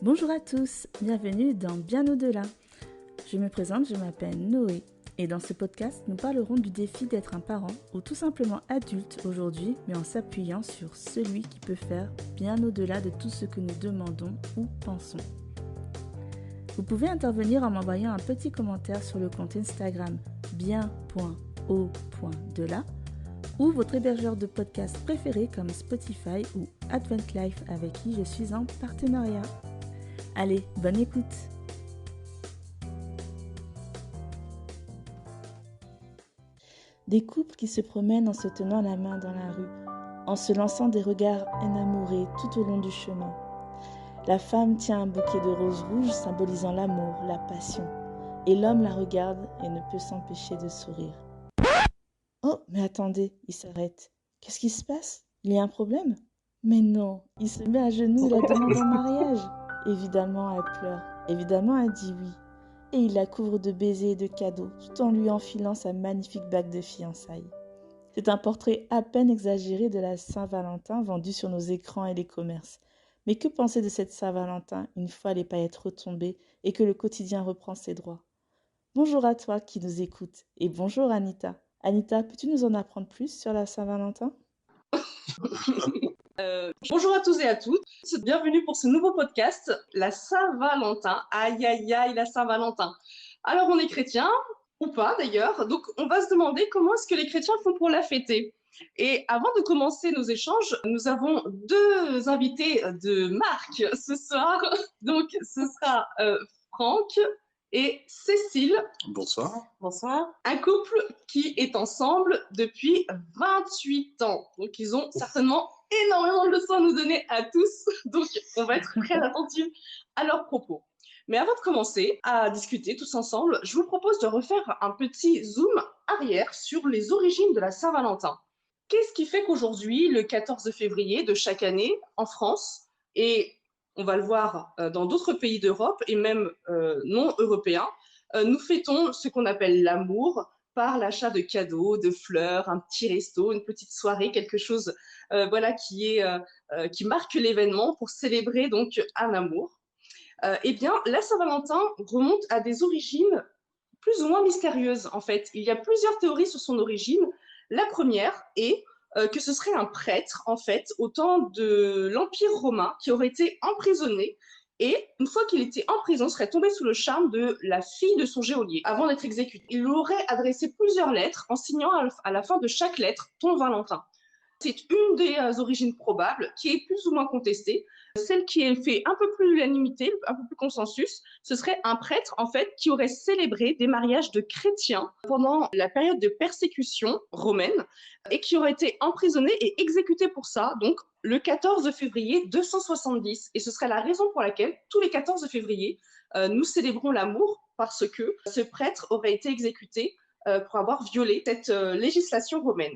Bonjour à tous, bienvenue dans Bien au-delà. Je me présente, je m'appelle Noé et dans ce podcast, nous parlerons du défi d'être un parent ou tout simplement adulte aujourd'hui, mais en s'appuyant sur celui qui peut faire bien au-delà de tout ce que nous demandons ou pensons. Vous pouvez intervenir en m'envoyant un petit commentaire sur le compte Instagram bien.au.delà ou votre hébergeur de podcast préféré comme Spotify ou Advent Life avec qui je suis en partenariat. Allez, bonne écoute! Des couples qui se promènent en se tenant la main dans la rue, en se lançant des regards enamourés tout au long du chemin. La femme tient un bouquet de roses rouges symbolisant l'amour, la passion, et l'homme la regarde et ne peut s'empêcher de sourire. Oh, mais attendez, il s'arrête. Qu'est-ce qui se passe? Il y a un problème? Mais non, il se met à genoux et la demande en mariage. Évidemment, elle pleure. Évidemment, elle dit oui. Et il la couvre de baisers et de cadeaux, tout en lui enfilant sa magnifique bague de fiançailles. C'est un portrait à peine exagéré de la Saint-Valentin vendu sur nos écrans et les commerces. Mais que penser de cette Saint-Valentin une fois les paillettes retombées et que le quotidien reprend ses droits? Bonjour à toi qui nous écoutes et bonjour Anita. Anita, peux-tu nous en apprendre plus sur la Saint-Valentin? Bonjour à tous et à toutes, bienvenue pour ce nouveau podcast, la Saint-Valentin. Aïe aïe aïe, la Saint-Valentin. Alors on est chrétien, ou pas d'ailleurs, donc on va se demander comment est-ce que les chrétiens font pour la fêter. Et avant de commencer nos échanges, nous avons deux invités de marque ce soir. Donc ce sera Franck et Cécile. Bonsoir. Bonsoir. Un couple qui est ensemble depuis 28 ans. Donc, ils ont certainement énormément de leçons à nous donner à tous. Donc, on va être très attentifs à leurs propos. Mais avant de commencer à discuter tous ensemble, je vous propose de refaire un petit zoom arrière sur les origines de la Saint-Valentin. Qu'est-ce qui fait qu'aujourd'hui, le 14 février de chaque année, en France, et on va le voir dans d'autres pays d'Europe et même non européens, nous fêtons ce qu'on appelle l'amour par l'achat de cadeaux, de fleurs, un petit resto, une petite soirée, quelque chose qui marque l'événement pour célébrer donc un amour. Eh bien, la Saint-Valentin remonte à des origines plus ou moins mystérieuses en fait. Il y a plusieurs théories sur son origine. La première est que ce serait un prêtre en fait au temps de l'Empire romain qui aurait été emprisonné. Et une fois qu'il était en prison, serait tombé sous le charme de la fille de son geôlier avant d'être exécuté. Il aurait adressé plusieurs lettres en signant à la fin de chaque lettre « Ton Valentin ». C'est une des origines probables qui est plus ou moins contestée. Celle qui est fait un peu plus l'unanimité, un peu plus consensus, ce serait un prêtre en fait qui aurait célébré des mariages de chrétiens pendant la période de persécution romaine et qui aurait été emprisonné et exécuté pour ça, donc le 14 février 270. Et ce serait la raison pour laquelle tous les 14 février, nous célébrons l'amour parce que ce prêtre aurait été exécuté pour avoir violé cette législation romaine.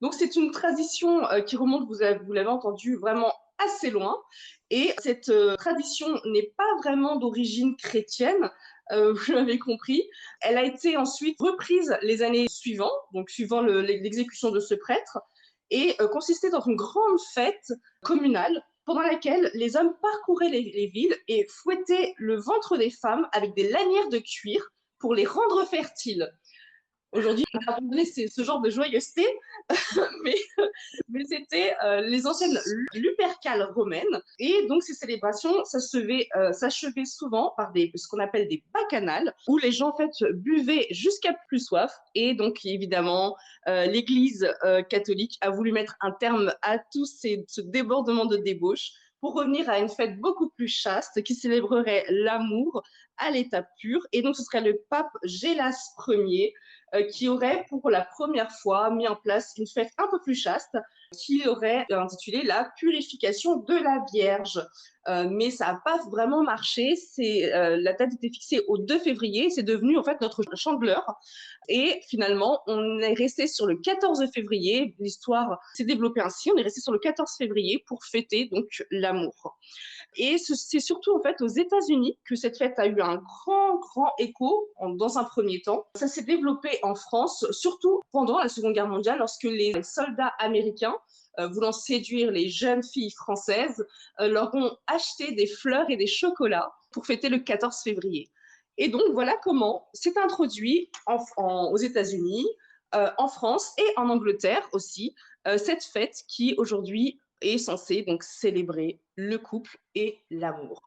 Donc, c'est une tradition qui remonte, vous l'avez entendu, vraiment assez loin. Et cette tradition n'est pas vraiment d'origine chrétienne, vous l'avez compris. Elle a été ensuite reprise les années suivantes, donc suivant l'exécution de ce prêtre, et consistait dans une grande fête communale pendant laquelle les hommes parcouraient les villes et fouettaient le ventre des femmes avec des lanières de cuir pour les rendre fertiles. Aujourd'hui, on a abandonné ce genre de joyeuseté, mais c'était les anciennes Lupercales romaines. Et donc, ces célébrations s'achevaient souvent par ce qu'on appelle des bacchanales, où les gens, en fait, buvaient jusqu'à plus soif. Et donc, évidemment, l'Église catholique a voulu mettre un terme à tout ce débordement de débauche pour revenir à une fête beaucoup plus chaste qui célébrerait l'amour à l'état pur. Et donc, ce serait le pape Gélas Ier qui aurait pour la première fois mis en place une fête un peu plus chaste qui aurait intitulé la purification de la Vierge. Mais ça n'a pas vraiment marché. La date était fixée au 2 février. C'est devenu en fait notre chandeleur. Et finalement, on est resté sur le 14 février. L'histoire s'est développée ainsi. On est resté sur le 14 février pour fêter donc l'amour. Et c'est surtout en fait aux États-Unis que cette fête a eu un grand écho dans un premier temps. Ça s'est développé en France, surtout pendant la Seconde Guerre mondiale, lorsque les soldats américains voulant séduire les jeunes filles françaises, leur ont acheté des fleurs et des chocolats pour fêter le 14 février. Et donc, voilà comment s'est introduit aux États-Unis, en France et en Angleterre aussi, cette fête qui aujourd'hui est censée donc célébrer le couple et l'amour.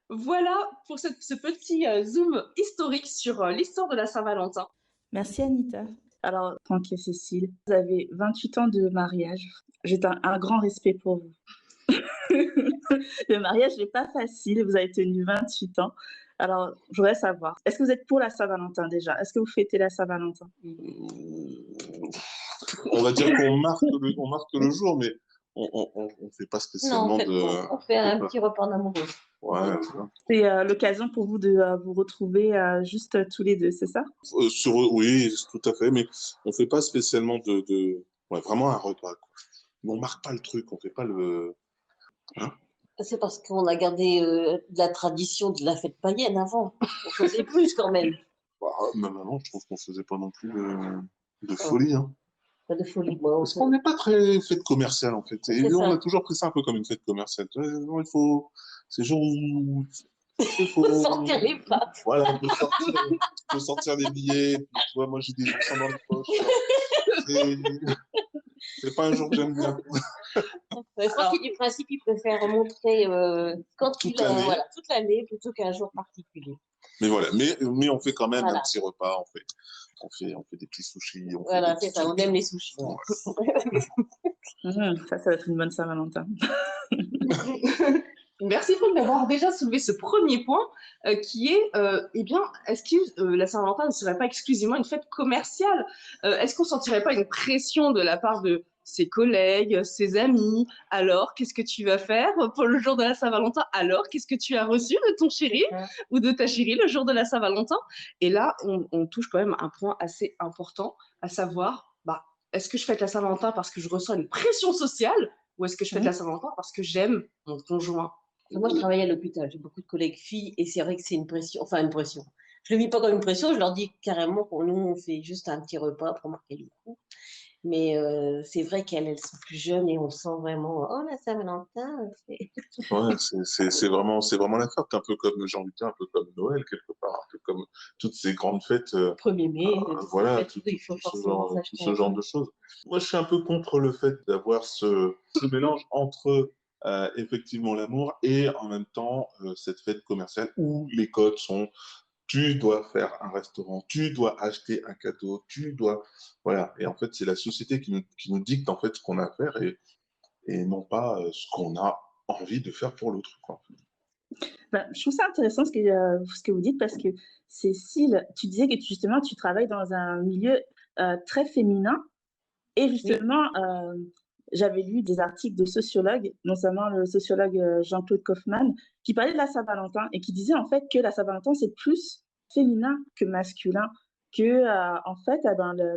Voilà pour ce petit zoom historique sur l'histoire de la Saint-Valentin. Merci Anita. Alors, tranquille Cécile, vous avez 28 ans de mariage. J'ai un grand respect pour vous. Le mariage n'est pas facile, vous avez tenu 28 ans. Alors, je voudrais savoir, est-ce que vous êtes pour la Saint-Valentin déjà? Est-ce que vous fêtez la Saint-Valentin? On va dire qu'on marque le jour, mais on ne fait pas spécialement on fait un petit repas d'amoureux. Ouais, c'est l'occasion pour vous de vous retrouver juste tous les deux, c'est ça? Oui, tout à fait, mais on ne fait pas spécialement ouais, vraiment un repas, quoi. Mais on ne marque pas le truc, on ne fait pas le... Hein? C'est parce qu'on a gardé de la tradition de la fête païenne avant. On faisait plus quand même. Bah, même avant, je trouve qu'on ne faisait pas non plus de folie. Hein. Pas de folie. Bon, parce qu'on n'est pas très fête commerciale, en fait. Et on a toujours pris ça un peu comme une fête commerciale. Il faut... C'est genre où... Il faut sortir les pattes. Voilà, il faut sortir des billets. Tu vois, moi, j'ai des gens dans les poches. C'est pas un jour que j'aime bien. Je pense qu'il est du principe, il préfère montrer toute l'année plutôt qu'un jour particulier. Mais voilà, mais on fait quand même un petit repas, on fait des petits sushis. Voilà, c'est ça, on aime les sushis. Ça va être une bonne Saint-Valentin. Merci Franck d'avoir déjà soulevé ce premier point qui est, est-ce que la Saint-Valentin ne serait pas exclusivement une fête commerciale? Est-ce qu'on ne sentirait pas une pression de la part de ses collègues, ses amis? Alors, qu'est-ce que tu vas faire pour le jour de la Saint-Valentin? Alors, qu'est-ce que tu as reçu de ton chéri ou de ta chérie le jour de la Saint-Valentin? Et là, on touche quand même un point assez important, à savoir, est-ce que je fête la Saint-Valentin parce que je ressens une pression sociale ou est-ce que je fête la Saint-Valentin parce que j'aime mon conjoint? Moi, je travaille à l'hôpital, j'ai beaucoup de collègues filles et c'est vrai que c'est une pression, enfin une pression. Je ne le vis pas comme une pression, je leur dis carrément pour nous, on fait juste un petit repas pour marquer le coup. Mais c'est vrai qu'elles sont plus jeunes et on sent vraiment, oh la Saint-Valentin. Ouais, c'est vraiment la fête, un peu comme, j'ai envie de dire, un peu comme Noël, quelque part, un peu comme toutes ces grandes fêtes. 1er mai, voilà, tout ce genre de choses. Moi, je suis un peu contre le fait d'avoir ce mélange entre effectivement l'amour et en même temps cette fête commerciale où les codes sont tu dois faire un restaurant, tu dois acheter un cadeau, tu dois... Voilà. Et en fait, c'est la société qui nous dicte en fait ce qu'on a à faire et non pas ce qu'on a envie de faire pour l'autre. Je trouve ça intéressant ce que vous dites parce que Cécile, tu disais que justement tu travailles dans un milieu très féminin et justement j'avais lu des articles de sociologues, notamment le sociologue Jean-Claude Kaufmann, qui parlait de la Saint-Valentin et qui disait en fait que la Saint-Valentin c'est plus féminin que masculin, que en fait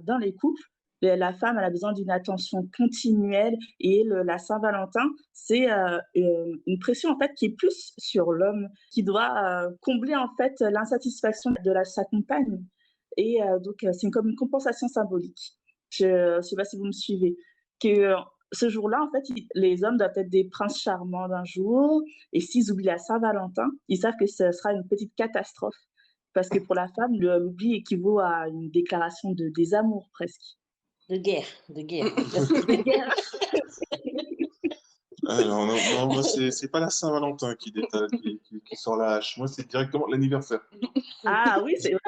dans les couples la femme elle a besoin d'une attention continuelle et la Saint-Valentin c'est une pression en fait qui est plus sur l'homme qui doit combler en fait l'insatisfaction de sa compagne et donc c'est comme une compensation symbolique. Je ne sais pas si vous me suivez que ce jour-là, en fait, les hommes doivent être des princes charmants d'un jour. Et s'ils oublient la Saint-Valentin, ils savent que ce sera une petite catastrophe. Parce que pour la femme, l'oubli équivaut à une déclaration de désamour presque. De guerre. Non, moi, c'est pas la Saint-Valentin qui sort la hache. Moi, c'est directement l'anniversaire. Ah oui, c'est vrai.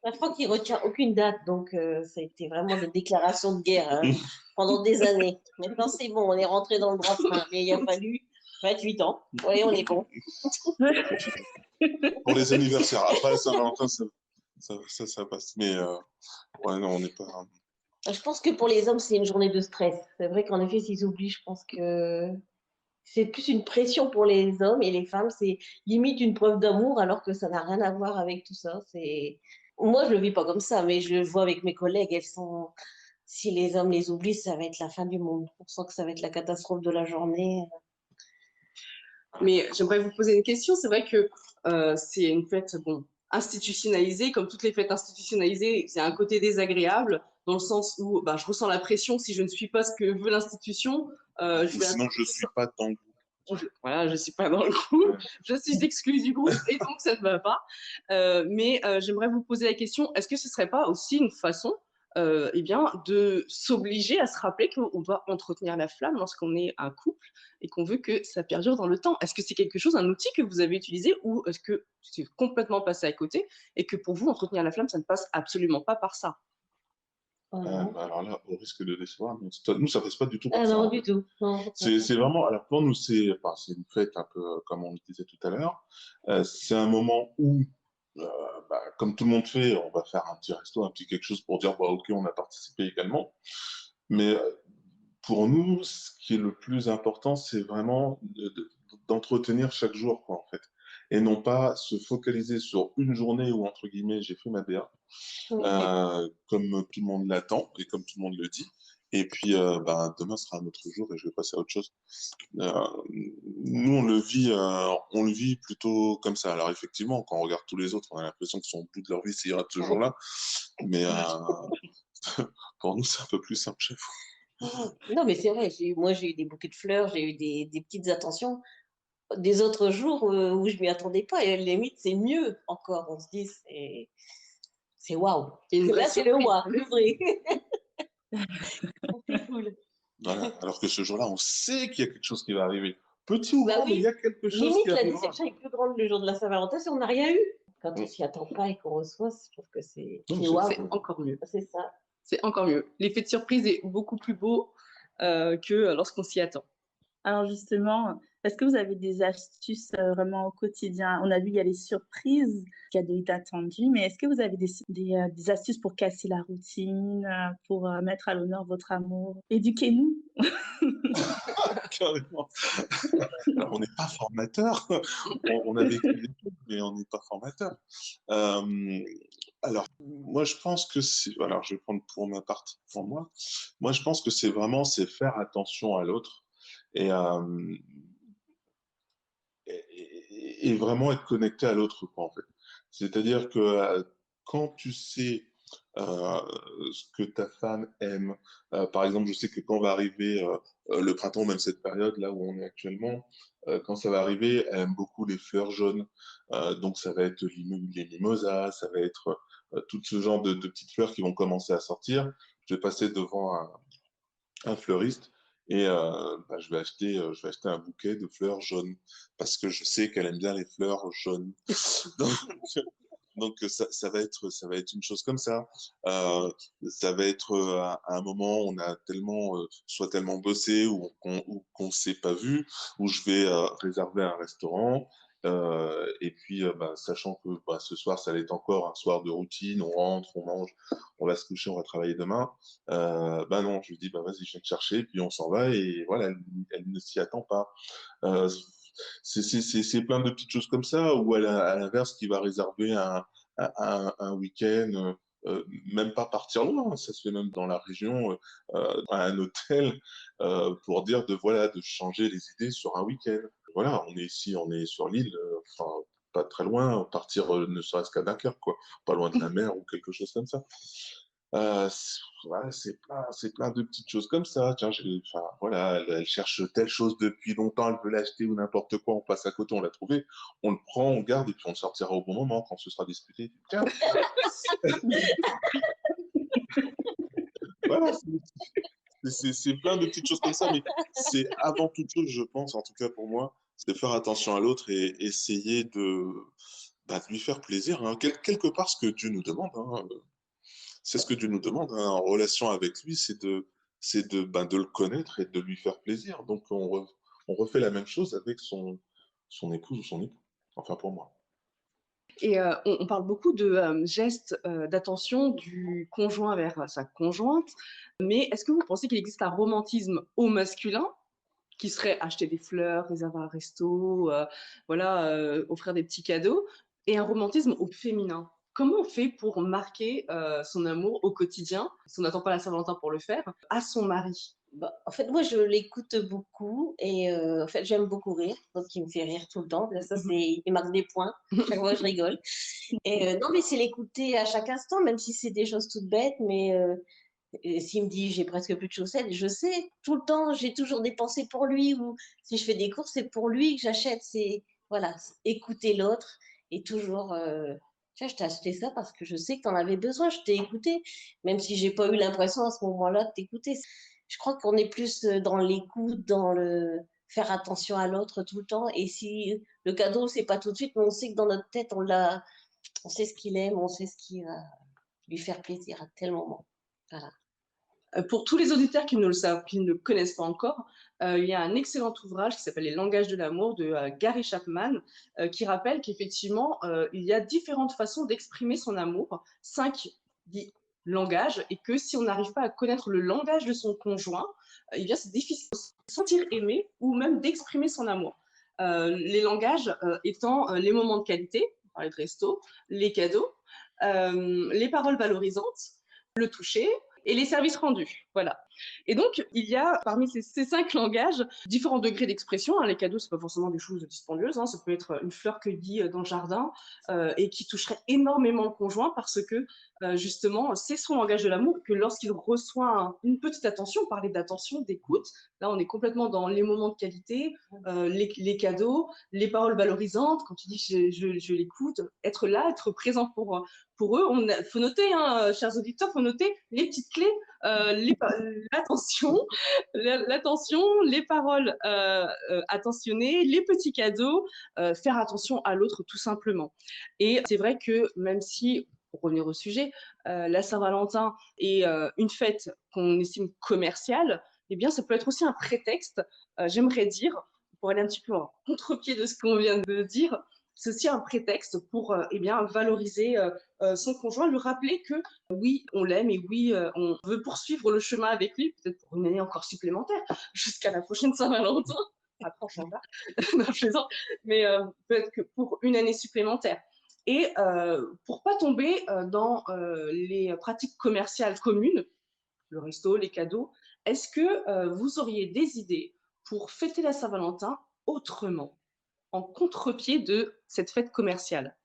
Je crois qu'il ne retient aucune date, donc ça a été vraiment des déclarations de guerre pendant des années. Maintenant, c'est bon, on est rentré dans le droit chemin, mais il a fallu 28 ans. Oui, on est bon. Pour les anniversaires. Après, la Saint-Valentin, ça passe. Mais ouais, non, on n'est pas... Je pense que pour les hommes, c'est une journée de stress. C'est vrai qu'en effet, s'ils oublient, je pense que c'est plus une pression pour les hommes et les femmes, c'est limite une preuve d'amour alors que ça n'a rien à voir avec tout ça. Moi, je le vis pas comme ça, mais je le vois avec mes collègues. Si les hommes les oublient, ça va être la fin du monde. On sent que ça va être la catastrophe de la journée. Mais j'aimerais vous poser une question. C'est vrai que c'est une fête institutionnalisée. Comme toutes les fêtes institutionnalisées, c'est un côté désagréable. dans le sens où je ressens la pression si je ne suis pas ce que veut l'institution. Sinon, je ne suis pas dans le groupe. Voilà, je ne suis pas dans le groupe, je suis exclue du groupe et donc ça ne va pas. Mais j'aimerais vous poser la question, est-ce que ce ne serait pas aussi une façon de s'obliger à se rappeler qu'on doit entretenir la flamme lorsqu'on est un couple et qu'on veut que ça perdure dans le temps? Est-ce que c'est quelque chose, un outil que vous avez utilisé, ou est-ce que c'est complètement passé à côté et que pour vous, entretenir la flamme, ça ne passe absolument pas par ça? Alors là, au risque de décevoir, nous, ça ne passe pas du tout par Ah ça. non, du tout. Non. C'est vraiment, alors pour nous, c'est une fête un peu comme on le disait tout à l'heure. C'est un moment où, comme tout le monde fait, on va faire un petit resto, un petit quelque chose pour dire, ok, on a participé également. Mais pour nous, ce qui est le plus important, c'est vraiment d'entretenir chaque jour, quoi, en fait. Et non pas se focaliser sur une journée où, entre guillemets, j'ai fait ma BA, comme tout le monde l'attend et comme tout le monde le dit. Et puis, demain sera un autre jour et je vais passer à autre chose. Nous, on le vit plutôt comme ça. Alors, effectivement, quand on regarde tous les autres, on a l'impression qu'ils sont au bout de leur vie, c'est ce jour-là. Mais pour nous, c'est un peu plus simple chez vous. Non, mais c'est vrai, moi j'ai eu des bouquets de fleurs, j'ai eu des petites attentions. Des autres jours où je ne m'y attendais pas, et à la limite, c'est mieux encore. On se dit, c'est waouh. Là, c'est le waouh, le vrai. C'est cool. Voilà. Alors que ce jour-là, on sait qu'il y a quelque chose qui va arriver. Petit ou grand, mais il y a quelque chose limite, qui la arrivera. déception est plus grande le jour de la Saint-Valentin si on n'a rien eu. Quand on s'y attend pas et qu'on reçoit, je trouve que c'est waouh. C'est encore mieux. C'est ça. C'est encore mieux. L'effet de surprise est beaucoup plus beau que lorsqu'on s'y attend. Alors justement, est-ce que vous avez des astuces vraiment au quotidien? On a vu, il y a les surprises, cadeaux inattendus, mais est-ce que vous avez des astuces pour casser la routine, pour mettre à l'honneur votre amour? Éduquez-nous. Carrément. Alors, on n'est pas formateur. On a vécu des trucs, mais on n'est pas formateur. Alors, moi, je pense que alors, je vais prendre pour ma partie, pour moi. Moi, je pense que c'est faire attention à l'autre et vraiment être connecté à l'autre, quoi, en fait. C'est-à-dire que quand tu sais ce que ta femme aime, par exemple, je sais que quand va arriver le printemps, même cette période là où on est actuellement, quand ça va arriver, elle aime beaucoup les fleurs jaunes. Donc ça va être les mimosas, ça va être tout ce genre de petites fleurs qui vont commencer à sortir. Je vais passer devant un fleuriste et je vais acheter un bouquet de fleurs jaunes parce que je sais qu'elle aime bien les fleurs jaunes. Donc ça va être une chose comme ça. Ça va être à un moment où on a soit tellement bossé ou qu'on s'est pas vu, où je vais réserver un restaurant. Et puis, sachant que ce soir, ça va être encore un soir de routine, on rentre, on mange, on va se coucher, on va travailler demain. Non, je lui dis, vas-y, je viens te chercher, puis on s'en va, et voilà, elle ne s'y attend pas. C'est plein de petites choses comme ça, ou à l'inverse, qui va réserver un week-end, même pas partir loin, ça se fait même dans la région, à un hôtel, pour dire de changer les idées sur un week-end. Voilà, on est ici, on est sur l'île, pas très loin, partir ne serait-ce qu'à Dunkerque, quoi, pas loin de la mer ou quelque chose comme ça. C'est plein de petites choses comme ça. Tiens, elle cherche telle chose depuis longtemps, elle veut l'acheter ou n'importe quoi, on passe à côté, on l'a trouvé, on le prend, on garde et puis on le sortira au bon moment quand ce sera discuté. Tiens. Voilà, c'est plein de petites choses comme ça, mais c'est avant toute chose, je pense, en tout cas pour moi, c'est de faire attention à l'autre et essayer de lui faire plaisir, hein. Quelque part, ce que Dieu nous demande, hein. C'est ce que Dieu nous demande, hein, en relation avec lui, c'est de le connaître et de lui faire plaisir. Donc, on refait la même chose avec son épouse ou son époux. Enfin, pour moi. Et on parle beaucoup de gestes d'attention du conjoint vers sa conjointe, mais est-ce que vous pensez qu'il existe un romantisme au masculin qui serait acheter des fleurs, réserver un resto, offrir des petits cadeaux, et un romantisme au féminin? Comment on fait pour marquer son amour au quotidien, si on n'attend pas la Saint-Valentin pour le faire, à son mari? En fait, moi, je l'écoute beaucoup et en fait, j'aime beaucoup rire, donc il me fait rire tout le temps. Ça, il marque des points. Chaque fois, je rigole. Et non, mais c'est l'écouter à chaque instant, même si c'est des choses toutes bêtes, mais Et s'il me dit j'ai presque plus de chaussettes, je sais, tout le temps, j'ai toujours des pensées pour lui, ou si je fais des courses, c'est pour lui que j'achète. C'est voilà, écouter l'autre et toujours tiens, je t'ai acheté ça parce que je sais que tu en avais besoin, je t'ai écouté, même si j'ai pas eu l'impression à ce moment-là de t'écouter. Je crois qu'on est plus dans l'écoute, dans le faire attention à l'autre tout le temps. Et si le cadeau, c'est pas tout de suite, mais on sait que dans notre tête, on sait ce qu'il aime, on sait ce qui va lui faire plaisir à tel moment. Voilà. Pour tous les auditeurs qui ne le savent, qui ne le connaissent pas encore, il y a un excellent ouvrage qui s'appelle Les langages de l'amour de Gary Chapman, qui rappelle qu'effectivement, il y a différentes façons d'exprimer son amour, 5 langages, et que si on n'arrive pas à connaître le langage de son conjoint, eh bien c'est difficile de se sentir aimé ou même d'exprimer son amour. Les langages étant les moments de qualité, on parlait de resto, les cadeaux, les paroles valorisantes, le toucher, et les services rendus. Voilà. Et donc, il y a parmi ces 5 langages différents degrés d'expression. Hein. Les cadeaux, c'est pas forcément des choses dispendieuses. Hein. Ça peut être une fleur cueillie dans le jardin et qui toucherait énormément le conjoint parce que justement, c'est son langage de l'amour que lorsqu'il reçoit une petite attention, on parlait d'attention, d'écoute. Là, on est complètement dans les moments de qualité, les cadeaux, les paroles valorisantes. Quand tu dis je l'écoute, être là, être présent pour eux. Il faut noter, hein, chers auditeurs, il faut noter les petites clés, l'attention, les paroles attentionnées, les petits cadeaux, faire attention à l'autre tout simplement. Et c'est vrai que même si, pour revenir au sujet, la Saint-Valentin est une fête qu'on estime commerciale, eh bien ça peut être aussi un prétexte, j'aimerais dire, pour aller un petit peu en contre-pied de ce qu'on vient de dire, c'est aussi un prétexte pour eh bien, valoriser son conjoint, lui rappeler que oui, on l'aime et oui, on veut poursuivre le chemin avec lui, peut-être pour une année encore supplémentaire, jusqu'à la prochaine Saint-Valentin. Après, on s'en va. Non, je plaisante. Mais peut-être que pour une année supplémentaire. Et pour pas tomber dans les pratiques commerciales communes, le resto, les cadeaux, est-ce que vous auriez des idées pour fêter la Saint-Valentin autrement, en contre-pied de cette fête commerciale?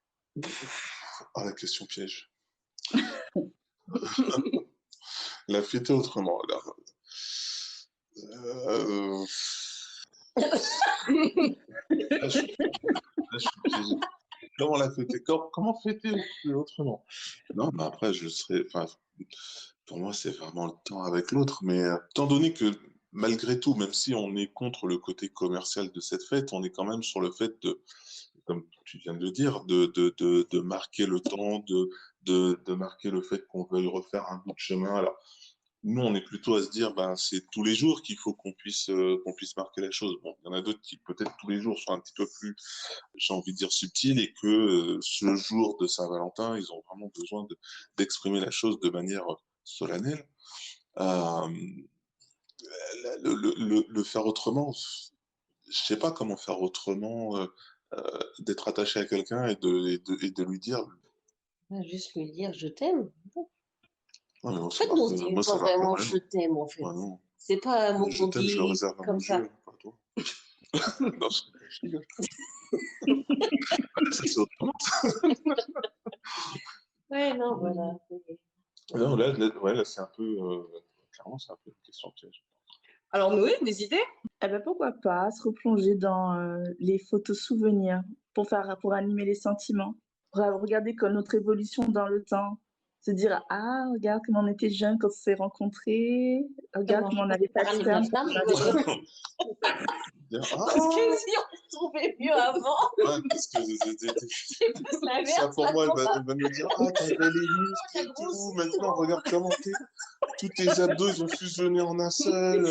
Ah, la question piège. La fêter autrement. Alors, là, je suis piégé. Comment la fêter? Comment fêter autrement? Non, mais après, pour moi, c'est vraiment le temps avec l'autre. Mais étant donné que, malgré tout, même si on est contre le côté commercial de cette fête, on est quand même sur le fait de, comme tu viens de le dire, de marquer le temps, de marquer le fait qu'on veuille refaire un bout de chemin. Alors, nous, on est plutôt à se dire, ben, c'est tous les jours qu'il faut qu'on puisse marquer la chose. Bon, il y en a d'autres qui, peut-être tous les jours, sont un petit peu plus, j'ai envie de dire, subtils et que ce jour de Saint-Valentin, ils ont vraiment besoin d'exprimer la chose de manière solennelle. Le faire autrement, je sais pas comment faire autrement, d'être attaché à quelqu'un et de lui dire. Juste lui dire je t'aime. Ouais, non, En fait, on se dit pas vraiment je t'aime, en fait. Ouais, c'est pas un mot je qu'on t'aime, je le dit réserve à comme mon ça. Dieu, pas à toi. Non, je rigole. Ça, c'est autrement. Ouais, non, voilà. Non, là c'est un peu, clairement, c'est un peu une question piège. Alors Noé, des idées? Eh ben, pourquoi pas se replonger dans les photos souvenirs pour animer les sentiments, pour regarder comme notre évolution dans le temps, se dire ah regarde comment on était jeunes quand on s'est rencontrés, regarde comment on avait pas de terme. Parce que si on se trouvait mieux avant. Ouais, parce que ça pour moi, elle va me dire ah t'avais les muscles et tout, maintenant regarde comment t'es, tous tes abdos ils ont fusionné en un seul.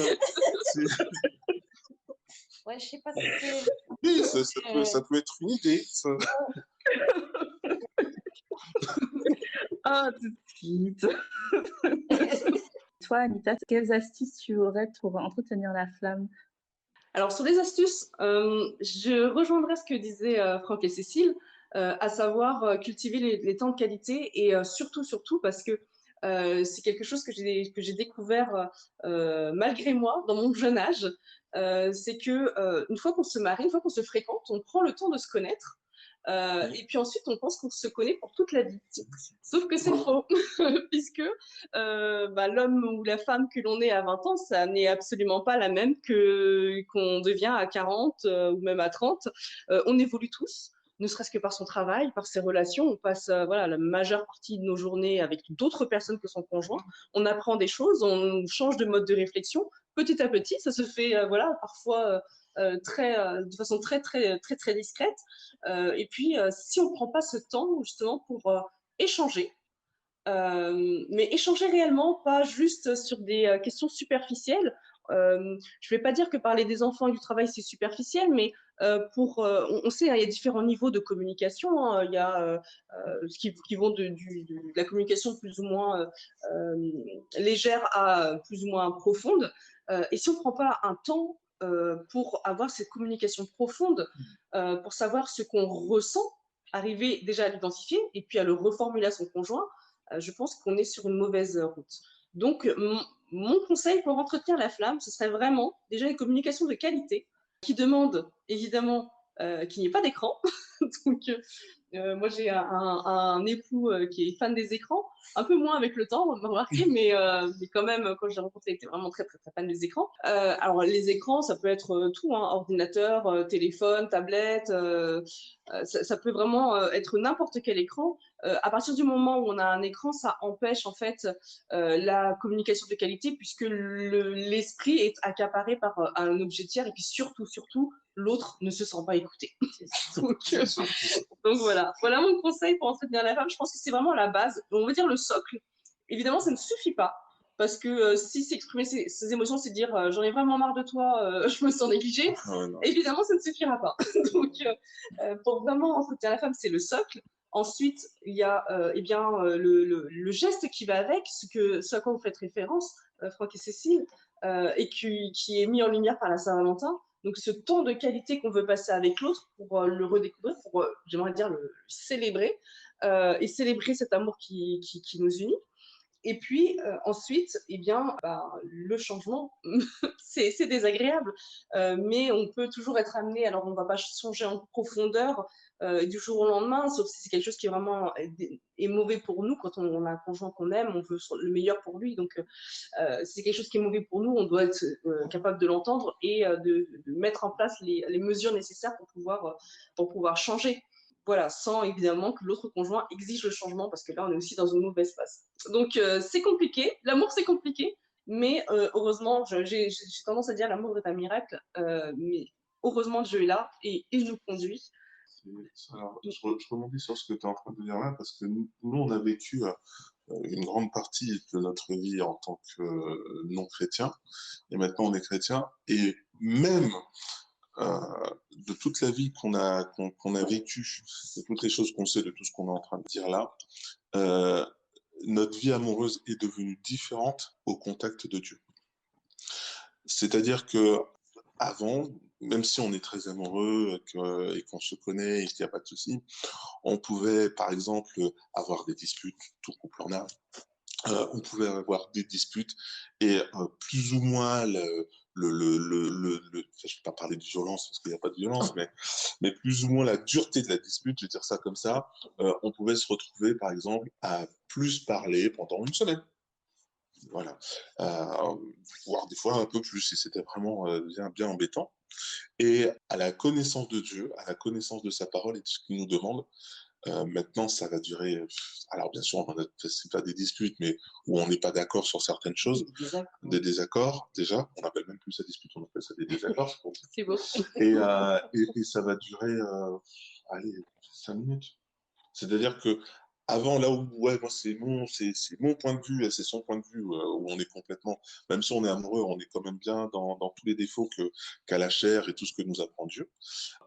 Ouais, je sais pas si c'est. Oui, ça peut être une idée. Ça. Ah, tout de suite. Toi, Anita, quelles astuces tu aurais pour entretenir la flamme? Alors, sur les astuces, je rejoindrai ce que disaient Franck et Cécile, à savoir cultiver les temps de qualité et surtout parce que c'est quelque chose que j'ai découvert malgré moi dans mon jeune âge. C'est que une fois qu'on se marie, une fois qu'on se fréquente, on prend le temps de se connaître. Et puis ensuite, on pense qu'on se connaît pour toute la vie. Sauf que c'est faux, puisque l'homme ou la femme que l'on est à 20 ans, ça n'est absolument pas la même qu'on devient à 40 ou même à 30. On évolue tous, ne serait-ce que par son travail, par ses relations. On passe la majeure partie de nos journées avec d'autres personnes que son conjoint. On apprend des choses, on change de mode de réflexion. Petit à petit, ça se fait parfois de façon très, très, très, très discrète. Et puis, si on ne prend pas ce temps justement pour échanger, mais échanger réellement, pas juste sur des questions superficielles. Je ne vais pas dire que parler des enfants et du travail, c'est superficiel, mais on sait, hein, il y a différents niveaux de communication. Hein. Il y a qui vont de la communication plus ou moins légère à plus ou moins profonde. Et si on ne prend pas un temps pour avoir cette communication profonde, pour savoir ce qu'on ressent, arriver déjà à l'identifier et puis à le reformuler à son conjoint, je pense qu'on est sur une mauvaise route. Donc, mon conseil pour entretenir la flamme, ce serait vraiment déjà une communication de qualité qui demande évidemment qu'il n'y ait pas d'écran. Donc, moi, j'ai un époux qui est fan des écrans, un peu moins avec le temps, on va remarquer, mais quand même, quand je l'ai rencontré, il était vraiment très, très, très fan des écrans. Alors, les écrans, ça peut être tout, hein, ordinateur, téléphone, tablette, ça peut vraiment être n'importe quel écran. À partir du moment où on a un écran, ça empêche en fait la communication de qualité puisque l'esprit est accaparé par un objet tiers et puis surtout, l'autre ne se sent pas écouté. Donc voilà mon conseil pour entretenir la femme. Je pense que c'est vraiment la base, on va dire le socle. Évidemment, ça ne suffit pas. Parce que si s'exprimer ses émotions, c'est dire j'en ai vraiment marre de toi, je me sens négligée, évidemment, ça ne suffira pas. Donc, pour vraiment entretenir la femme, c'est le socle. Ensuite, il y a le geste qui va avec, ce à quoi vous faites référence, Franck et Cécile, et qui est mis en lumière par la Saint-Valentin. Donc, ce temps de qualité qu'on veut passer avec l'autre pour le redécouvrir, pour, j'aimerais dire, le célébrer, et célébrer cet amour qui nous unit. Et puis ensuite, le changement, c'est désagréable, mais on peut toujours être amené. Alors, on ne va pas changer en profondeur du jour au lendemain, sauf si c'est quelque chose qui est vraiment est mauvais pour nous. Quand on a un conjoint qu'on aime, on veut le meilleur pour lui. Donc, si c'est quelque chose qui est mauvais pour nous, on doit être capable de l'entendre et de mettre en place les mesures nécessaires pour pouvoir changer. Voilà, sans évidemment que l'autre conjoint exige le changement, parce que là, on est aussi dans une mauvaise passe. Donc, c'est compliqué. L'amour, c'est compliqué. Mais heureusement, j'ai tendance à dire l'amour est un miracle. Mais heureusement, Dieu est là et il nous conduit. Alors, je rebondis sur ce que tu es en train de dire là, parce que nous on a vécu une grande partie de notre vie en tant que non-chrétien, et maintenant on est chrétien, et même de toute la vie qu'on a vécue, de toutes les choses qu'on sait, de tout ce qu'on est en train de dire là, notre vie amoureuse est devenue différente au contact de Dieu. C'est-à-dire que avant, même si on est très amoureux et qu'on se connaît et qu'il n'y a pas de souci, on pouvait, par exemple, avoir des disputes, tout couple en a. On pouvait avoir des disputes et plus ou moins je ne vais pas parler de violence parce qu'il n'y a pas de violence, mais plus ou moins la dureté de la dispute, je vais dire ça comme ça, on pouvait se retrouver par exemple à plus parler pendant une semaine. Voilà. Voire des fois un peu plus si c'était vraiment bien embêtant. Et à la connaissance de Dieu, à la connaissance de sa parole et de ce qu'il nous demande, maintenant, ça va durer. Alors, bien sûr, c'est pas des disputes, mais où on n'est pas d'accord sur certaines choses, des désaccords. Déjà, on n'appelle même plus ça dispute, on appelle ça des désaccords. C'est beau. Et ça va durer, allez, 5 minutes. C'est-à-dire que avant, là où, ouais, moi, c'est mon point de vue, c'est son point de vue, où on est complètement, même si on est amoureux, on est quand même bien dans tous les défauts qu'a la chair et tout ce que nous apprend Dieu.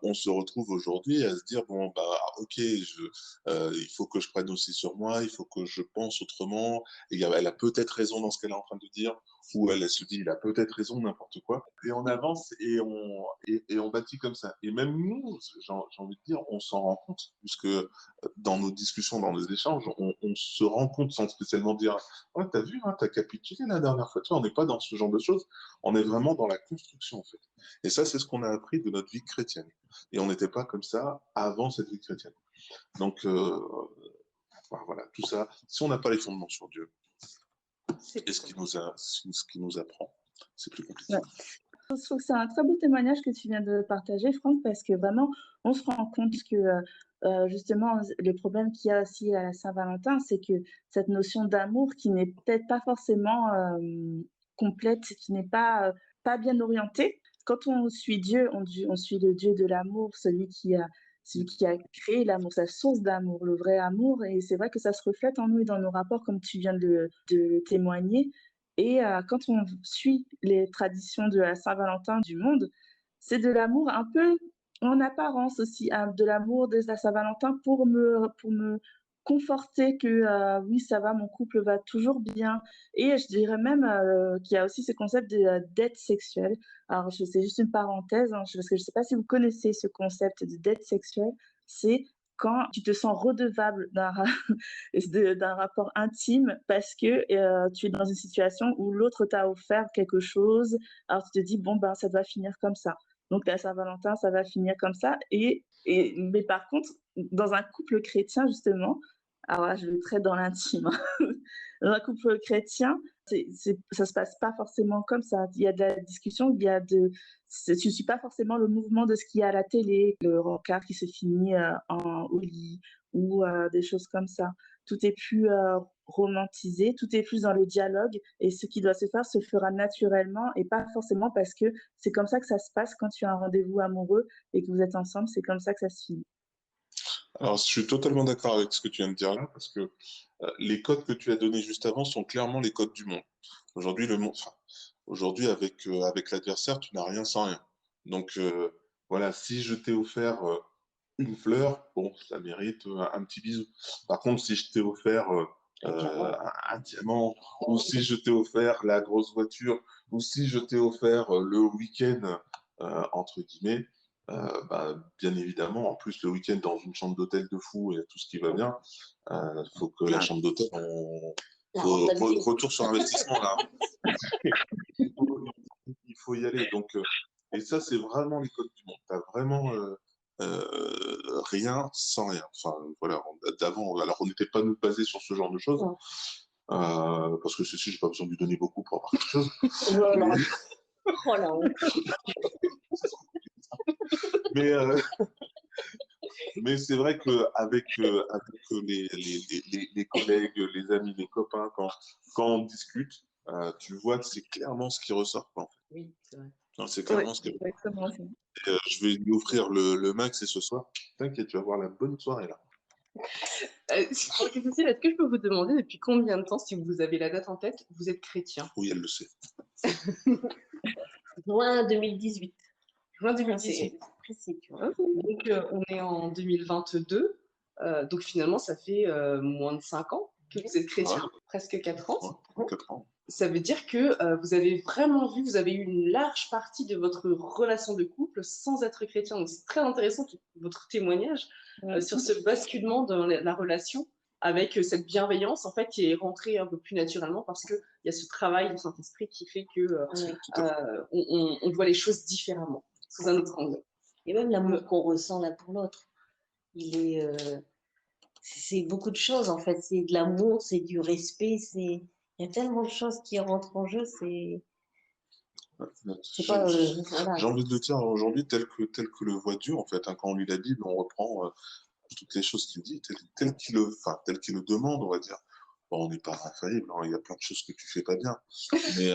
On se retrouve aujourd'hui à se dire, bon, bah, ok, il faut que je prenne aussi sur moi, il faut que je pense autrement, et elle a peut-être raison dans ce qu'elle est en train de dire, où elle se dit, il a peut-être raison, n'importe quoi. Et on avance et on bâtit comme ça. Et même nous, j'ai envie de dire, on s'en rend compte, puisque dans nos discussions, dans nos échanges, on se rend compte sans spécialement dire, ouais, t'as vu, hein, t'as capitulé la dernière fois. Tu vois, on n'est pas dans ce genre de choses. On est vraiment dans la construction, en fait. Et ça, c'est ce qu'on a appris de notre vie chrétienne. Et on n'était pas comme ça avant cette vie chrétienne. Donc, voilà, tout ça, si on n'a pas les fondements sur Dieu, et ce qui nous apprend, c'est plus compliqué. Ouais. Je trouve que c'est un très beau témoignage que tu viens de partager, Franck, parce que vraiment, on se rend compte que justement, le problème qu'il y a aussi à la Saint-Valentin, c'est que cette notion d'amour qui n'est peut-être pas forcément complète, qui n'est pas bien orientée. Quand on suit Dieu, on suit le Dieu de l'amour, celui qui a créé l'amour, sa source d'amour, le vrai amour. Et c'est vrai que ça se reflète en nous et dans nos rapports, comme tu viens de témoigner. Et quand on suit les traditions de la Saint-Valentin du monde, c'est de l'amour un peu en apparence aussi, de l'amour de la Saint-Valentin pour me conforter que oui, ça va, mon couple va toujours bien. Et je dirais même qu'il y a aussi ce concept de dette sexuelle. Alors, c'est juste une parenthèse, hein, parce que je ne sais pas si vous connaissez ce concept de dette sexuelle. C'est quand tu te sens redevable d'un rapport intime parce que tu es dans une situation où l'autre t'a offert quelque chose. Alors, tu te dis, bon, ben, ça doit finir comme ça. Donc, la Saint-Valentin, ça va finir comme ça. Mais par contre, dans un couple chrétien, justement, alors là, je vais très dans l'intime. Dans un couple chrétien, ça se passe pas forcément comme ça. Il y a de la discussion, je ne suis pas forcément le mouvement de ce qu'il y a à la télé, le rencard qui se finit au lit ou des choses comme ça. Tout est plus romantisé, tout est plus dans le dialogue et ce qui doit se faire se fera naturellement et pas forcément parce que c'est comme ça que ça se passe quand tu as un rendez-vous amoureux et que vous êtes ensemble, c'est comme ça que ça se finit. Alors, je suis totalement d'accord avec ce que tu viens de dire là, parce que les codes que tu as donnés juste avant sont clairement les codes du monde. Aujourd'hui, aujourd'hui avec l'adversaire, tu n'as rien sans rien. Donc, voilà, si je t'ai offert une fleur, bon, ça mérite un petit bisou. Par contre, si je t'ai offert un diamant, ou si je t'ai offert la grosse voiture, ou si je t'ai offert le week-end, entre guillemets, bien évidemment, en plus le week-end dans une chambre d'hôtel de fou et tout ce qui va bien, faut que la chambre d'hôtel, retour sur investissement là. Il faut y aller. Donc, et ça, c'est vraiment les codes du monde. Tu as vraiment rien sans rien. Enfin, voilà, d'avant, alors on n'était pas nous basé sur ce genre de choses, parce que ceci, j'ai pas besoin de lui donner beaucoup pour avoir quelque chose. Voilà. Voilà. Mais c'est vrai qu'avec les collègues, les amis, les copains, quand on discute, tu vois que c'est clairement ce qui ressort, quoi, en fait. Oui, c'est vrai. Non, c'est clairement ce qui ressort. Je vais lui offrir le max et ce soir. T'inquiète, tu vas avoir la bonne soirée là. Cécile, est-ce que je peux vous demander depuis combien de temps, si vous avez la date en tête, vous êtes chrétien? Oui, elle le sait. Juin 2018. Juin 2018. Précis, tu vois. Donc, on est en 2022. Donc, finalement, ça fait moins de 5 ans que vous êtes chrétien, presque 4 ans. Ouais, 4 ans. Ça veut dire que vous avez vraiment vous avez eu une large partie de votre relation de couple sans être chrétien. Donc, c'est très intéressant votre témoignage sur ce basculement dans la relation avec cette bienveillance en fait qui est rentrée un peu plus naturellement parce qu'il y a ce travail du Saint-Esprit qui fait que on voit les choses différemment, sous un autre angle. Et même l'amour qu'on ressent l'un pour l'autre, c'est beaucoup de choses en fait. C'est de l'amour, c'est du respect, il y a tellement de choses qui rentrent en jeu. J'ai envie de le dire aujourd'hui tel que le voit Dieu en fait. Quand on lit la Bible, on reprend toutes les choses qu'il dit tel qu'il le demande, on va dire. Bon, on n'est pas infaillible, hein, il y a plein de choses que tu fais pas bien. Mais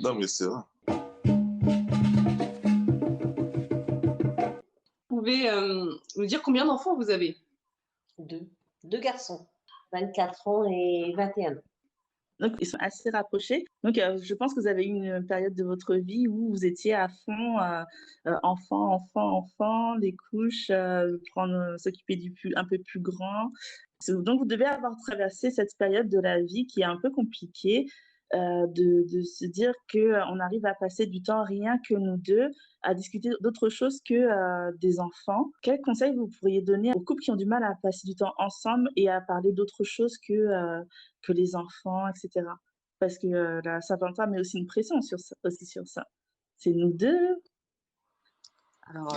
non, mais c'est vrai. Vous pouvez nous dire combien d'enfants vous avez? 2 garçons, 24 ans et 21 ans. Donc, ils sont assez rapprochés. Donc, je pense que vous avez eu une période de votre vie où vous étiez à fond, enfant, les couches, s'occuper un peu plus grand. Donc, vous devez avoir traversé cette période de la vie qui est un peu compliquée, de se dire qu'on arrive à passer du temps rien que nous deux, à discuter d'autre chose que des enfants. Quels conseils vous pourriez donner aux couples qui ont du mal à passer du temps ensemble et à parler d'autre chose que les enfants, etc. Parce que la Saint-Valentin met aussi une pression aussi sur ça. C'est nous deux. Alors,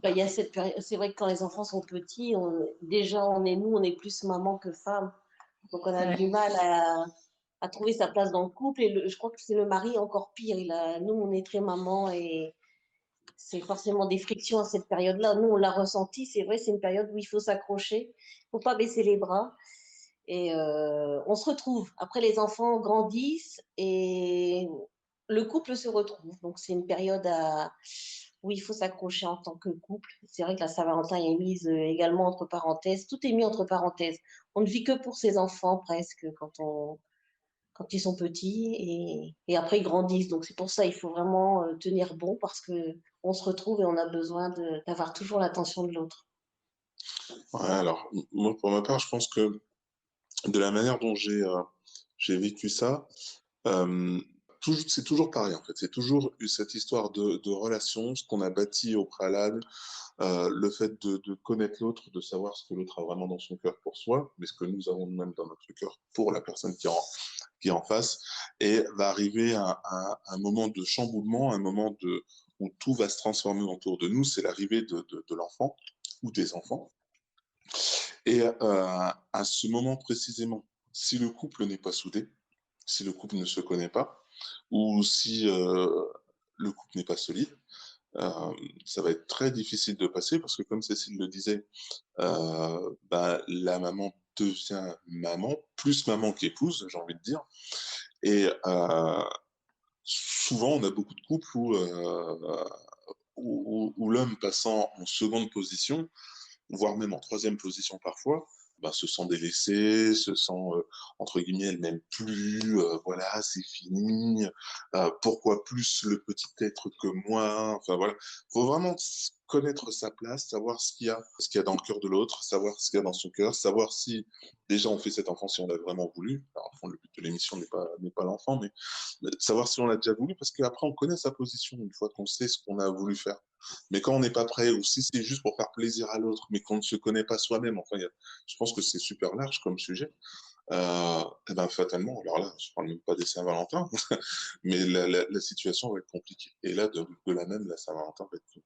il y a cette période. C'est vrai que quand les enfants sont petits, on est plus maman que femme. Donc on a ouais. du mal à trouver sa place dans le couple. Et je crois que c'est le mari encore pire. Nous, on est très maman et c'est forcément des frictions à cette période-là. Nous, on l'a ressenti. C'est vrai, c'est une période où il faut s'accrocher. Il ne faut pas baisser les bras. Et on se retrouve. Après, les enfants grandissent et le couple se retrouve. Donc, c'est une période où il faut s'accrocher en tant que couple. C'est vrai que la Saint-Valentin est mise également entre parenthèses. Tout est mis entre parenthèses. On ne vit que pour ses enfants presque quand ils sont petits et après ils grandissent. Donc, c'est pour ça qu'il faut vraiment tenir bon parce qu'on se retrouve et on a besoin d'avoir toujours l'attention de l'autre. Ouais, alors, moi, pour ma part, je pense que de la manière dont j'ai vécu ça, c'est toujours pareil en fait. C'est toujours cette histoire de relation, ce qu'on a bâti au préalable, le fait de connaître l'autre, de savoir ce que l'autre a vraiment dans son cœur pour soi, mais ce que nous avons nous-mêmes dans notre cœur pour la personne qui est en face, et va arriver un moment de chamboulement, un moment où tout va se transformer autour de nous. C'est l'arrivée de l'enfant ou des enfants. Et à ce moment précisément, si le couple n'est pas soudé, si le couple ne se connaît pas, ou si le couple n'est pas solide, ça va être très difficile de passer parce que comme Cécile le disait, la maman devient maman, plus maman qu'épouse, j'ai envie de dire. Et souvent, on a beaucoup de couples où l'homme passant en seconde position, voire même en troisième position parfois, se sent délaissé, se sent, entre guillemets, elle m'aime plus, voilà, c'est fini, pourquoi plus le petit être que moi, enfin voilà. Faut vraiment connaître sa place, savoir ce qu'il y a dans le cœur de l'autre, savoir ce qu'il y a dans son cœur, savoir si déjà on fait cet enfant si on l'a vraiment voulu. Alors, au fond, le but de l'émission n'est pas l'enfant, mais savoir si on l'a déjà voulu, parce qu'après on connaît sa position une fois qu'on sait ce qu'on a voulu faire. Mais quand on n'est pas prêt, ou si c'est juste pour faire plaisir à l'autre, mais qu'on ne se connaît pas soi-même, enfin, je pense que c'est super large comme sujet. Et ben fatalement, alors là, je parle même pas des Saint-Valentin, mais la situation va être compliquée. Et là, de la même, la Saint-Valentin va être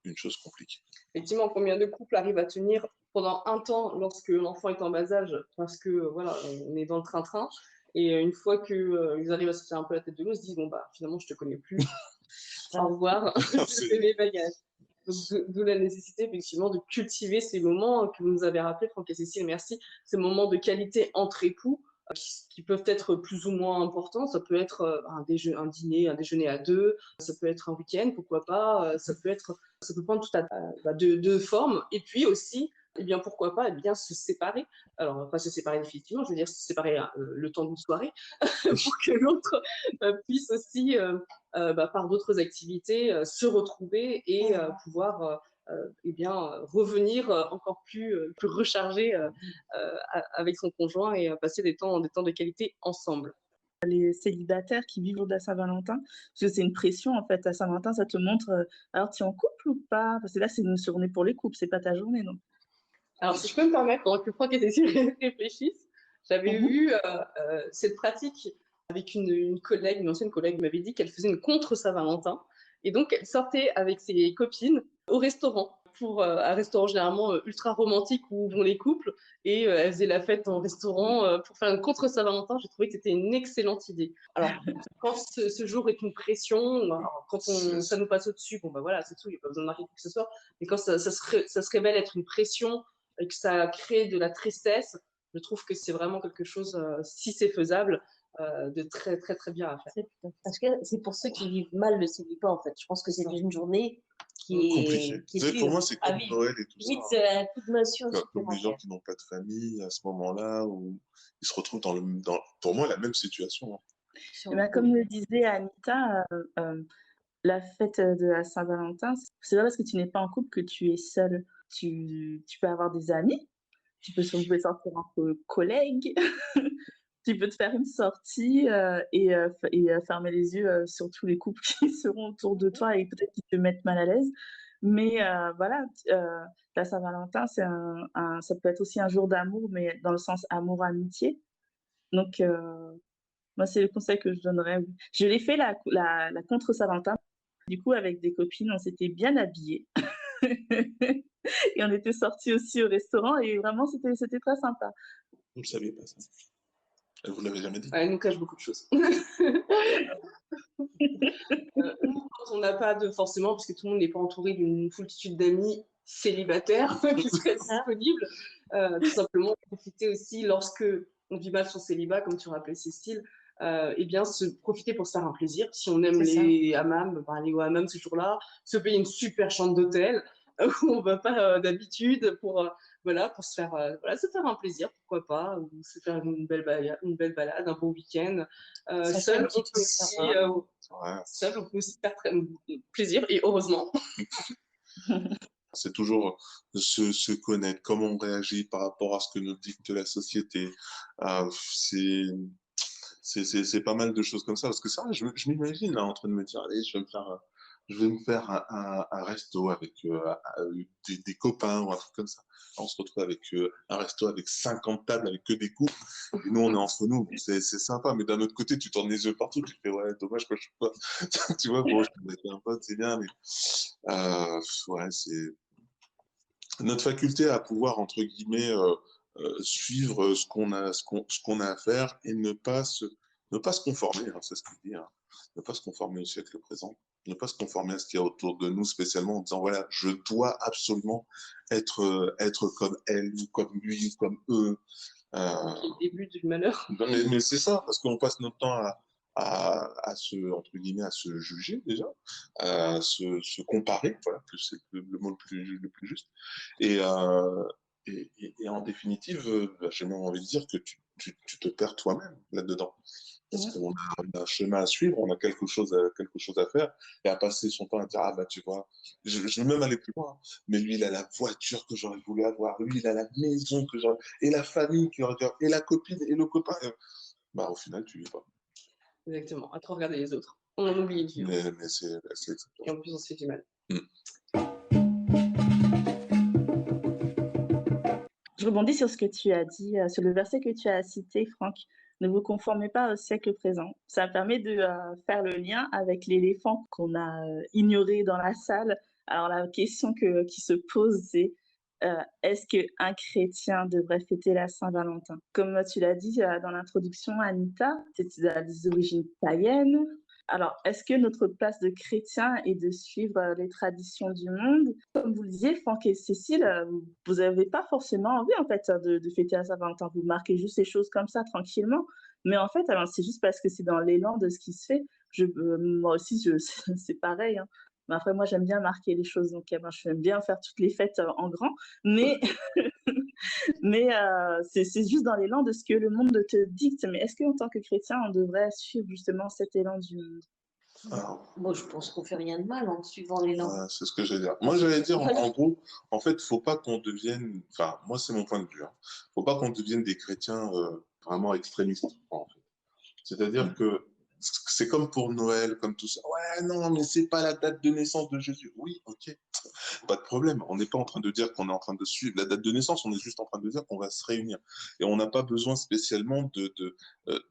une chose compliquée. Effectivement, combien de couples arrivent à tenir pendant un temps lorsque l'enfant est en bas âge, parce que voilà, on est dans le train-train, et une fois qu'ils arrivent à se faire un peu la tête de l'eau, ils se disent bon bah finalement je te connais plus, au revoir, je fais mes bagages. D'où la nécessité effectivement de cultiver ces moments que vous nous avez rappelés, Franck et Cécile, merci, ces moments de qualité entre époux qui peuvent être plus ou moins importants. Ça peut être un dîner, un déjeuner à deux, ça peut être un week-end, pourquoi pas, ça peut prendre tout deux formes. Et puis aussi, eh bien, pourquoi pas se séparer. Alors, pas se séparer définitivement, je veux dire se séparer le temps d'une soirée pour que l'autre puisse aussi, par d'autres activités, se retrouver et pouvoir revenir encore plus rechargé avec son conjoint et passer des temps de qualité ensemble. Les célibataires qui vivent au-delà de Saint-Valentin, parce que c'est une pression en fait. À Saint-Valentin, ça te montre, alors tu es en couple ou pas? Parce que là, c'est une journée pour les couples, c'est pas ta journée, non? Alors, si je peux me permettre, pendant que Franck et Cécile réfléchissent, j'avais vu cette pratique avec une ancienne collègue qui m'avait dit qu'elle faisait une contre Saint-Valentin. Et donc, elle sortait avec ses copines au restaurant, pour un restaurant généralement ultra romantique où vont les couples. Et elle faisait la fête en restaurant pour faire une contre Saint-Valentin. J'ai trouvé que c'était une excellente idée. Alors, quand ce jour est une pression, quand ça nous passe au-dessus, bon, bah voilà, c'est tout, il n'y a pas besoin de marquer quoi que ce soit. Mais quand ça se révèle être une pression, et que ça crée de la tristesse, je trouve que c'est vraiment quelque chose, si c'est faisable, de très, très, très bien à faire. Parce que c'est pour ceux qui vivent mal le célibat, en fait. Je pense que c'est une journée Compliqué. qui est Pour dur moi, c'est à comme vivre. Noël et tout ça. Limite, c'est un coup de massue Comme les gens supplémentaire. qui n'ont pas de famille à ce moment-là, où ils se retrouvent pour moi, la même situation. Eh ben, comme le disait Anita, la fête de la Saint-Valentin, c'est pas parce que tu n'es pas en couple que tu es seule. Tu peux avoir des amis, vous pouvez sortir entre collègues, tu peux te faire une sortie et fermer les yeux sur tous les couples qui seront autour de toi et peut-être qui te mettent mal à l'aise. Mais voilà, la Saint-Valentin, ça peut être aussi un jour d'amour, mais dans le sens amour-amitié. Donc, moi, c'est le conseil que je donnerais. Je l'ai fait la contre Saint-Valentin. Du coup, avec des copines, on s'était bien habillés. Et on était sortis aussi au restaurant et vraiment, c'était très sympa. Vous ne saviez pas ça. Et vous ne l'avez jamais dit. Elle nous cache beaucoup de choses. Quand on n'a pas forcément, parce que tout le monde n'est pas entouré d'une foultitude d'amis célibataires qui seraient disponibles, tout simplement profiter aussi lorsque on vit mal son célibat, comme tu rappelais Cécile, eh bien profiter pour se faire un plaisir. Si on aime les hammams, aller au hammam ce jour-là, se payer une super chambre d'hôtel où on va pas d'habitude pour se faire se faire un plaisir, pourquoi pas, ou se faire une belle balade, un beau week-end. Seul, on peut aussi seul, on peut aussi faire très plaisir, et heureusement. C'est toujours se connaître, comment on réagit par rapport à ce que nous dicte la société. C'est pas mal de choses comme ça. Parce que c'est vrai, je m'imagine là, en train de me dire, allez, je vais me faire un resto avec des copains ou un truc comme ça. On se retrouve avec un resto avec 50 tables, avec que des couples. Et nous, on est entre nous. C'est sympa. Mais d'un autre côté, tu tournes les yeux partout. Tu fais, ouais, dommage que je suis pas. Tu vois, bon, je peux mettre un pote, c'est bien. Mais ouais, c'est notre faculté à pouvoir, entre guillemets, suivre ce qu'on a à faire et ne pas se conformer, hein, c'est ce qu'il dit, hein. Ne pas se conformer au siècle présent, ne pas se conformer à ce qu'il y a autour de nous, spécialement en disant, voilà, je dois absolument être comme elle, ou comme lui, ou comme eux. C'est le début du malheur. Mais c'est ça, parce qu'on passe notre temps à entre guillemets, à se juger déjà, à se comparer, voilà, c'est le mot le plus juste. Et en définitive, j'ai même envie de dire que tu te perds toi-même là-dedans. Parce qu'on a un chemin à suivre, on a quelque chose à faire, et à passer son temps à dire, ah bah tu vois, je vais même aller plus loin, hein. Mais lui, il a la voiture que j'aurais voulu avoir, lui, il a la maison que j'aurais, et la famille qui aurait dû avoir, et la copine, et le copain. Bah au final, tu vis pas. Exactement, à trop regarder les autres. On en oublie de vivre. Mais c'est exactement. Et en plus, on se fait du mal. Je rebondis sur ce que tu as dit, sur le verset que tu as cité, Franck. Ne vous conformez pas au siècle présent. Ça permet de faire le lien avec l'éléphant qu'on a ignoré dans la salle. Alors la question qui se pose, c'est est-ce qu'un chrétien devrait fêter la Saint-Valentin? Comme tu l'as dit dans l'introduction, Anita, c'est des origines païennes. Alors, est-ce que notre place de chrétien est de suivre les traditions du monde? Comme vous le disiez, Franck et Cécile, vous n'avez pas forcément envie en fait de fêter la Saint-Valentin. Vous marquez juste les choses comme ça tranquillement. Mais en fait, alors, c'est juste parce que c'est dans l'élan de ce qui se fait. Moi aussi, c'est pareil, hein. Mais après, moi, j'aime bien marquer les choses. Donc, j'aime bien faire toutes les fêtes en grand. Mais c'est juste dans l'élan de ce que le monde te dicte. Mais est-ce qu'en tant que chrétien, on devrait suivre justement cet élan du monde? Alors, Moi, je pense qu'on fait rien de mal en suivant l'élan. c'est ce que j'allais dire. Moi, j'allais dire, en gros, en fait, faut pas qu'on devienne, enfin, moi, c'est mon point de vue, hein. Faut pas qu'on devienne des chrétiens vraiment extrémistes, en fait. C'est-à-dire que c'est comme pour Noël, comme tout ça. Ouais, non, mais c'est pas la date de naissance de Jésus. Oui, ok, pas de problème. On n'est pas en train de dire qu'on est en train de suivre la date de naissance, on est juste en train de dire qu'on va se réunir. Et on n'a pas besoin spécialement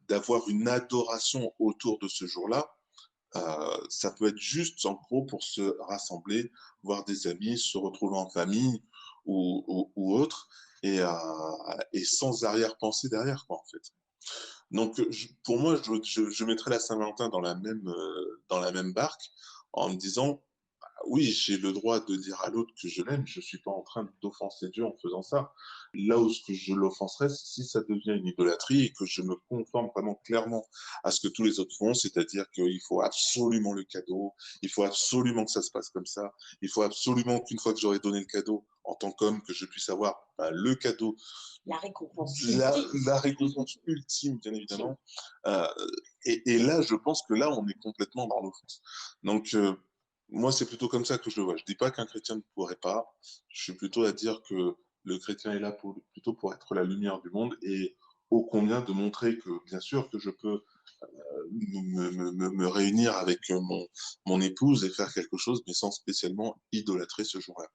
d'avoir une adoration autour de ce jour-là. Ça peut être juste, en gros, pour se rassembler, voir des amis, se retrouver en famille ou autre, et sans arrière-pensée derrière, quoi, en fait. Donc, pour moi, je mettrais la Saint-Valentin dans la même barque, en me disant, oui, j'ai le droit de dire à l'autre que je l'aime, je ne suis pas en train d'offenser Dieu en faisant ça. Là où ce que je l'offenserais, c'est si ça devient une idolâtrie et que je me conforme vraiment clairement à ce que tous les autres font, c'est-à-dire qu'il faut absolument le cadeau, il faut absolument que ça se passe comme ça, il faut absolument qu'une fois que j'aurai donné le cadeau, en tant qu'homme, que je puisse avoir le cadeau, La récompense la récompense ultime, bien évidemment. Euh, et là, je pense que là, on est complètement dans l'offense. Donc, moi, c'est plutôt comme ça que je le vois. Je ne dis pas qu'un chrétien ne pourrait pas. Je suis plutôt à dire que le chrétien est là plutôt pour être la lumière du monde et ô combien de montrer que, bien sûr, que je peux me réunir avec mon épouse et faire quelque chose, mais sans spécialement idolâtrer ce jour-là.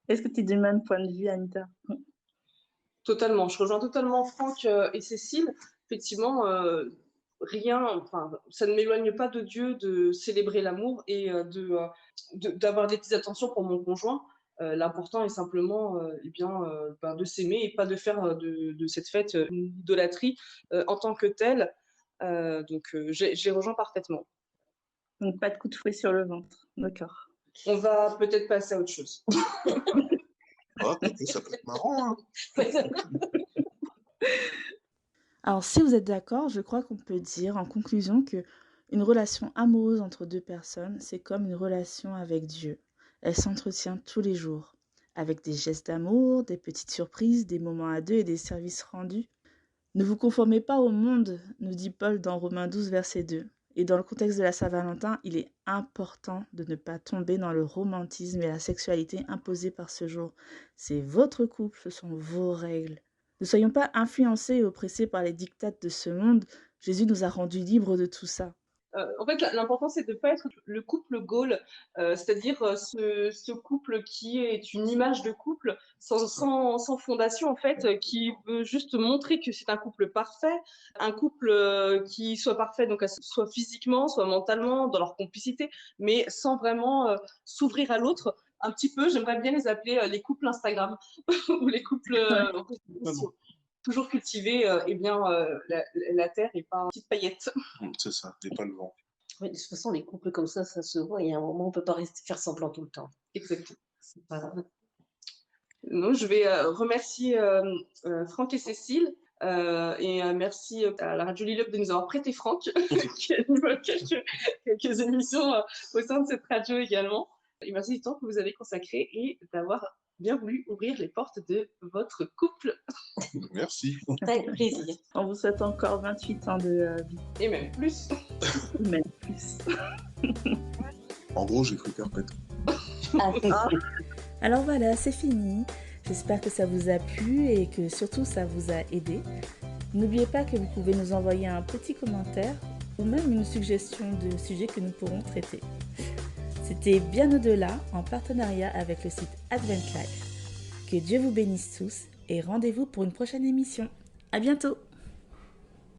Est-ce que tu es du même point de vue, Anita? Totalement. Je rejoins totalement Franck et Cécile. Effectivement, ça ne m'éloigne pas de Dieu de célébrer l'amour et d'avoir des petites attentions pour mon conjoint. L'important est simplement de s'aimer et pas de faire de cette fête une idolâtrie en tant que telle. J'ai rejoint parfaitement. Donc, pas de coup de fouet sur le ventre. D'accord. On va peut-être passer à autre chose. Ça peut être marrant, hein. Alors, si vous êtes d'accord, je crois qu'on peut dire en conclusion que une relation amoureuse entre deux personnes, c'est comme une relation avec Dieu. Elle s'entretient tous les jours, avec des gestes d'amour, des petites surprises, des moments à deux et des services rendus. Ne vous conformez pas au monde, nous dit Paul dans Romains 12, verset 2. Et dans le contexte de la Saint-Valentin, il est important de ne pas tomber dans le romantisme et la sexualité imposée par ce jour. C'est votre couple, ce sont vos règles. Ne soyons pas influencés et oppressés par les dictates de ce monde. Jésus nous a rendus libres de tout ça. En fait, l'important, c'est de ne pas être le couple Gaulle, c'est-à-dire ce couple qui est une image de couple sans fondation, en fait, qui veut juste montrer que c'est un couple parfait, un couple qui soit parfait, donc soit physiquement, soit mentalement, dans leur complicité, mais sans vraiment s'ouvrir à l'autre. Un petit peu, j'aimerais bien les appeler les couples Instagram ou les couples toujours cultiver la terre et pas une petite paillette. C'est ça, et pas le vent. Oui, de toute façon, les couples comme ça se voit. Il y a un moment, on ne peut pas faire semblant tout le temps. Exactement. C'est pas... Non, je vais remercier Franck et Cécile et merci à la Radio Lilop de nous avoir prêté Franck, qui anime quelques émissions au sein de cette radio également. Et merci du temps que vous avez consacré et d'avoir bien voulu ouvrir les portes de votre couple. Merci. Avec plaisir. On vous souhaite encore 28 ans de vie. Et même plus. Même plus. En gros, j'ai cru perpète. Alors voilà, c'est fini. J'espère que ça vous a plu et que surtout ça vous a aidé. N'oubliez pas que vous pouvez nous envoyer un petit commentaire ou même une suggestion de sujet que nous pourrons traiter. C'était Bien au-delà en partenariat avec le site Advent Life. Que Dieu vous bénisse tous et rendez-vous pour une prochaine émission. À bientôt!